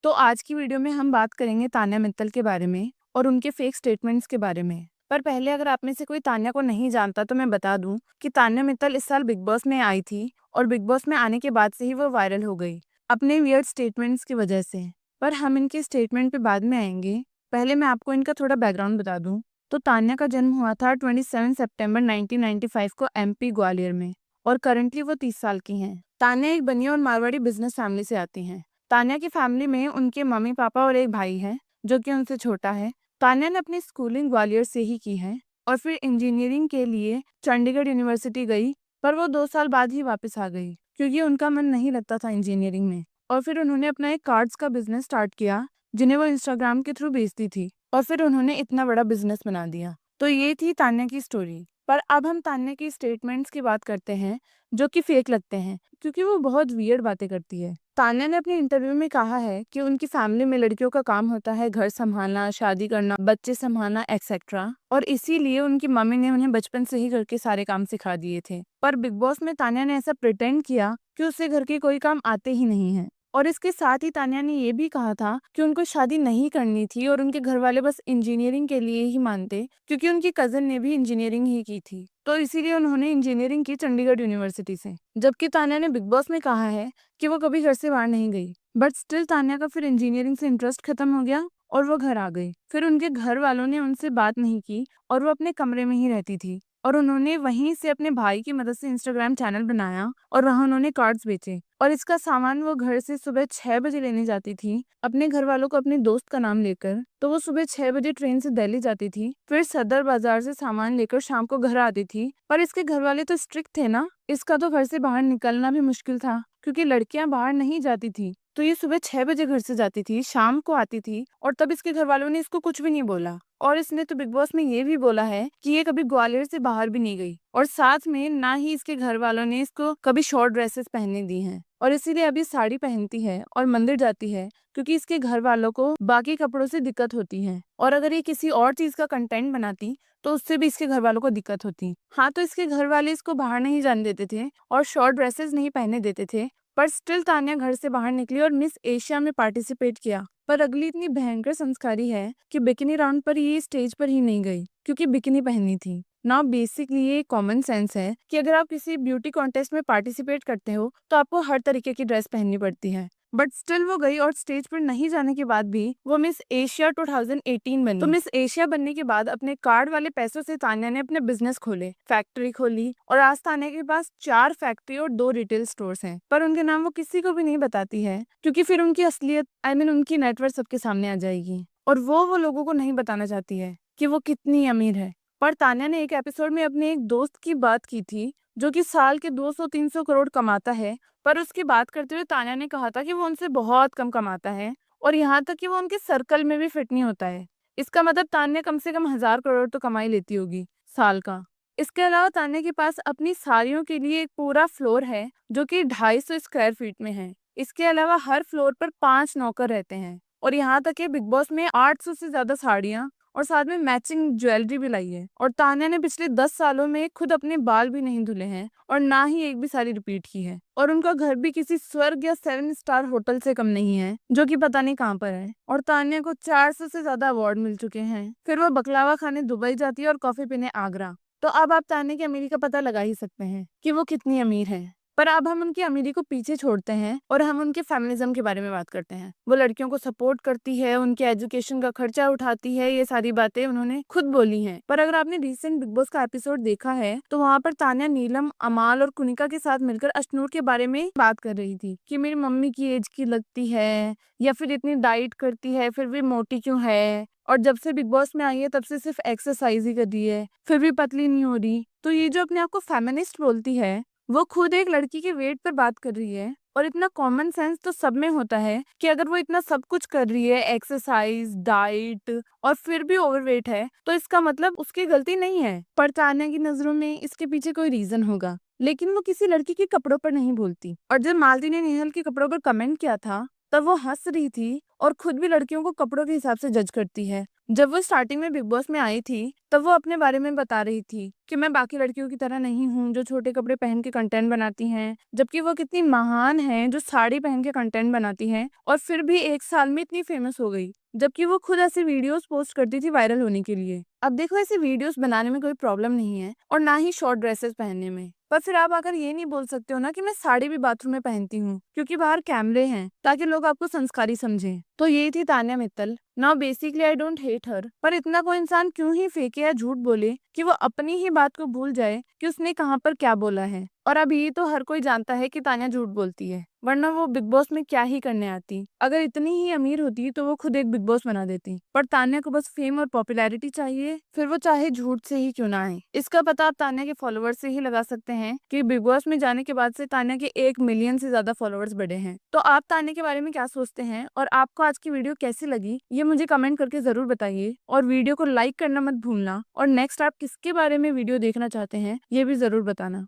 तो आज की वीडियो में हम बात करेंगे तान्या मित्तल के बारे में और उनके फेक स्टेटमेंट्स के बारे में। पर पहले अगर आप में से कोई तान्या को नहीं जानता तो मैं बता दूं कि तान्या मित्तल इस साल बिग बॉस में आई थी और बिग बॉस में आने के बाद से ही वो वायरल हो गई अपने वियर्ड स्टेटमेंट्स की वजह से। पर हम इनके स्टेटमेंट पे बाद में आएंगे। पहले मैं आपको इनका थोड़ा बैकग्राउंड बता दूं। तो तान्या का जन्म हुआ था 27 सितंबर 1995 को एमपी ग्वालियर में और करंटली वो 30 साल की हैं। तान्या एक बनिया और मारवाड़ी बिजनेस फैमिली से आती हैं। तान्या की फैमिली में उनके मम्मी पापा और एक भाई है जो कि उनसे छोटा है। तान्या ने अपनी स्कूलिंग ग्वालियर से ही की है और फिर इंजीनियरिंग के लिए चंडीगढ़ यूनिवर्सिटी गई। पर वो 2 साल बाद ही वापस आ गई क्योंकि उनका मन नहीं लगता था इंजीनियरिंग में। और फिर उन्होंने अपना एक कार्ड्स का बिजनेस स्टार्ट किया जिन्हें वो इंस्टाग्राम के थ्रू बेचती थी और फिर उन्होंने इतना बड़ा बिजनेस बना दिया। तो ये थी तान्या की स्टोरी। पर अब हम तान्या की स्टेटमेंट्स की बात करते हैं जो कि फेक लगते हैं क्योंकि वो बहुत वियर्ड बातें करती है। तान्या ने अपने इंटरव्यू में कहा है कि उनकी फैमिली में लड़कियों का काम होता है घर संभालना, शादी करना, बच्चे संभालना एक्सेट्रा, और इसीलिए उनकी मम्मी ने उन्हें बचपन से ही घर के सारे काम सिखा दिए थे। पर बिग बॉस में तान्या ने ऐसा प्रिटेंड किया कि उसे घर के कोई काम आते ही नहीं है। और इसके साथ ही तान्या ने ये भी कहा था कि उनको शादी नहीं करनी थी और उनके घर वाले बस इंजीनियरिंग के लिए ही मानते क्योंकि उनकी कजन ने भी इंजीनियरिंग ही की थी, तो इसीलिए उन्होंने इंजीनियरिंग की चंडीगढ़ यूनिवर्सिटी से। जबकि तान्या ने बिग बॉस में कहा है कि वो कभी घर से बाहर नहीं गई। बट स्टिल तान्या का फिर इंजीनियरिंग से इंटरेस्ट खत्म हो गया और वो घर आ गई। फिर उनके घर वालों ने उनसे बात नहीं की और वो अपने कमरे में ही रहती थी और उन्होंने वहीं से अपने भाई की मदद से इंस्टाग्राम चैनल बनाया और वहां उन्होंने कार्ड्स बेचे। और इसका सामान वो घर से सुबह 6 बजे लेने जाती थी अपने घर वालों को अपने दोस्त का नाम लेकर। तो वो सुबह 6 बजे ट्रेन से दिल्ली जाती थी, फिर सदर बाजार से सामान लेकर शाम को घर आती थी। पर इसके घर वाले तो स्ट्रिक्ट थे ना, इसका तो घर से बाहर निकलना भी मुश्किल था क्योंकि लड़कियां बाहर नहीं जाती थी। तो ये सुबह 6 बजे घर से जाती थी, शाम को आती थी और तब इसके घर वालों ने इसको कुछ भी नहीं बोला। और इसने तो बिग बॉस में ये भी बोला है कि ये कभी ग्वालियर से बाहर भी नहीं गई और साथ में ना ही इसके घर वालों ने इसको कभी शॉर्ट ड्रेसेस पहनने दी हैं और इसीलिए अभी साड़ी पहनती है और मंदिर जाती है क्योंकि इसके घर वालों को बाकी कपड़ों से दिक्कत होती है। और अगर ये किसी और चीज का कंटेंट बनाती तो उससे भी इसके घर वालों को दिक्कत होती। हाँ, तो इसके घर वाले इसको बाहर नहीं जाने देते थे और शॉर्ट ड्रेसेस नहीं पहनने देते थे। पर स्टिल तान्या घर से बाहर निकली और मिस एशिया में पार्टिसिपेट किया। पर अगली इतनी भयंकर संस्कारी है कि बिकिनी राउंड पर ये स्टेज पर ही नहीं गई क्योंकि बिकिनी पहनी थी ना। बेसिकली ये कॉमन सेंस है कि अगर आप किसी ब्यूटी कॉन्टेस्ट में पार्टिसिपेट करते हो तो आपको हर तरीके की ड्रेस पहननी पड़ती है। बट स्टिल वो गई और स्टेज पर नहीं जाने के बाद भी वो मिस एशिया 2018 बनी। तो मिस एशिया बनने के बाद अपने कार्ड वाले पैसों से तान्या ने अपने बिजनेस खोले, फैक्ट्री खोली और आज तान्या के पास 4 फैक्ट्री और 2 रिटेल स्टोर्स हैं। पर उनके नाम वो किसी को भी नहीं बताती है क्योंकि फिर उनकी असलियत उनकी नेटवर्थ सबके सामने आ जाएगी और वो लोगों को नहीं बताना चाहती है कि वो कितनी अमीर है। पर तान्या ने एक एपिसोड में अपने एक दोस्त की बात की थी जो कि साल के 200-300 करोड़ कमाता है। पर उसकी बात करते हुए तान्या ने कहा था कि वो उनसे बहुत कम कमाता है और यहाँ तक कि वो उनके सर्कल में भी फिट नहीं होता है। इसका मतलब तान्या कम से कम 1000 करोड़ तो कमाई लेती होगी साल का। इसके अलावा तान्या के पास अपनी साड़ियों के लिए एक पूरा फ्लोर है जो कि 250 स्क्वायर फीट में है। इसके अलावा हर फ्लोर पर 5 नौकर रहते हैं और यहाँ तक कि बिग बॉस में 800 से ज्यादा साड़ियाँ और साथ में मैचिंग ज्वेलरी भी लाई है। और तान्या ने पिछले 10 सालों में खुद अपने बाल भी नहीं धुले हैं और ना ही एक भी साड़ी रिपीट की है। और उनका घर भी किसी स्वर्ग या 7 स्टार होटल से कम नहीं है जो कि पता नहीं कहाँ पर है। और तान्या को 400 से ज्यादा अवार्ड मिल चुके हैं। फिर वो बकलावा खाने दुबई जाती है और कॉफी पीने आगरा। तो अब आप तान्या की अमीरी का पता लगा ही सकते हैं कि वो कितनी अमीर है। पर अब हम उनकी अमीरी को पीछे छोड़ते हैं और हम उनके फेमिनिज्म के बारे में बात करते हैं। वो लड़कियों को सपोर्ट करती है, उनके एजुकेशन का खर्चा उठाती है, ये सारी बातें उन्होंने खुद बोली हैं। पर अगर आपने रिसेंट बिग बॉस का एपिसोड देखा है तो वहाँ पर तान्या नीलम, अमाल और कुनिका के साथ मिलकर अशनूर के बारे में बात कर रही थी कि मेरी मम्मी की एज की लगती है या फिर इतनी डाइट करती है फिर भी मोटी क्यों है, और जब से बिग बॉस में आई है तब से सिर्फ एक्सरसाइज ही कर रही है फिर भी पतली नहीं हो रही। तो ये जो अपने आप को फेमिनिस्ट बोलती है वो खुद एक लड़की के वेट पर बात कर रही है। और इतना कॉमन सेंस तो सब में होता है कि अगर वो इतना सब कुछ कर रही है, एक्सरसाइज, डाइट, और फिर भी ओवरवेट है तो इसका मतलब उसकी गलती नहीं है। पर तान्या की नजरों में इसके पीछे कोई रीजन होगा, लेकिन वो किसी लड़की के कपड़ों पर नहीं बोलती। और जब मालती ने नेहल के कपड़ों पर कमेंट किया था तब वो हंस रही थी और खुद भी लड़कियों को कपड़ों के हिसाब से जज करती है। जब वो स्टार्टिंग में बिग बॉस में आई थी तब वो अपने बारे में बता रही थी कि मैं बाकी लड़कियों की तरह नहीं हूँ जो छोटे कपड़े पहन के कंटेंट बनाती हैं, जबकि वो कितनी महान है जो साड़ी पहन के कंटेंट बनाती है और फिर भी 1 साल में इतनी फेमस हो गई, जबकि वो खुद ऐसी वीडियोस पोस्ट करती थी वायरल होने के लिए। अब देखो, ऐसे वीडियोस बनाने में कोई प्रॉब्लम नहीं है और ना ही शॉर्ट ड्रेसेस पहनने में, पर फिर आप आकर ये नहीं बोल सकते हो ना कि मैं साड़ी भी बाथरूम में पहनती हूँ क्योंकि बाहर कैमरे हैं ताकि लोग आपको संस्कारी समझें। तो ये थी Tanya Mittal. Now basically I don't hate her, पर इतना कोई इंसान क्यों ही फेंके या झूठ बोले कि वो अपनी ही बात को भूल जाए कि उसने कहाँ पर क्या बोला है। और अब ये तो हर कोई जानता है कि तान्या झूठ बोलती है, वरना वो बिग बॉस में क्या ही करने आती। अगर इतनी ही अमीर होती तो वो खुद एक बिग बॉस बना देती, पर तान्या को बस फेम और पॉपुलैरिटी चाहिए, फिर वो चाहे झूठ से ही क्यों ना आए। इसका पता आप तान्या के फॉलोअर्स से ही लगा सकते हैं कि बिग बॉस में जाने के बाद से तान्या के 1 मिलियन से ज्यादा फॉलोअर्स बढ़े हैं। तो आप तान्या के बारे में क्या सोचते हैं और आपको आज की वीडियो कैसी लगी, ये मुझे कमेंट करके जरूर बताइए और वीडियो को लाइक करना मत भूलना। और नेक्स्ट आप किसके बारे में वीडियो देखना चाहते हैं ये भी जरूर बताना।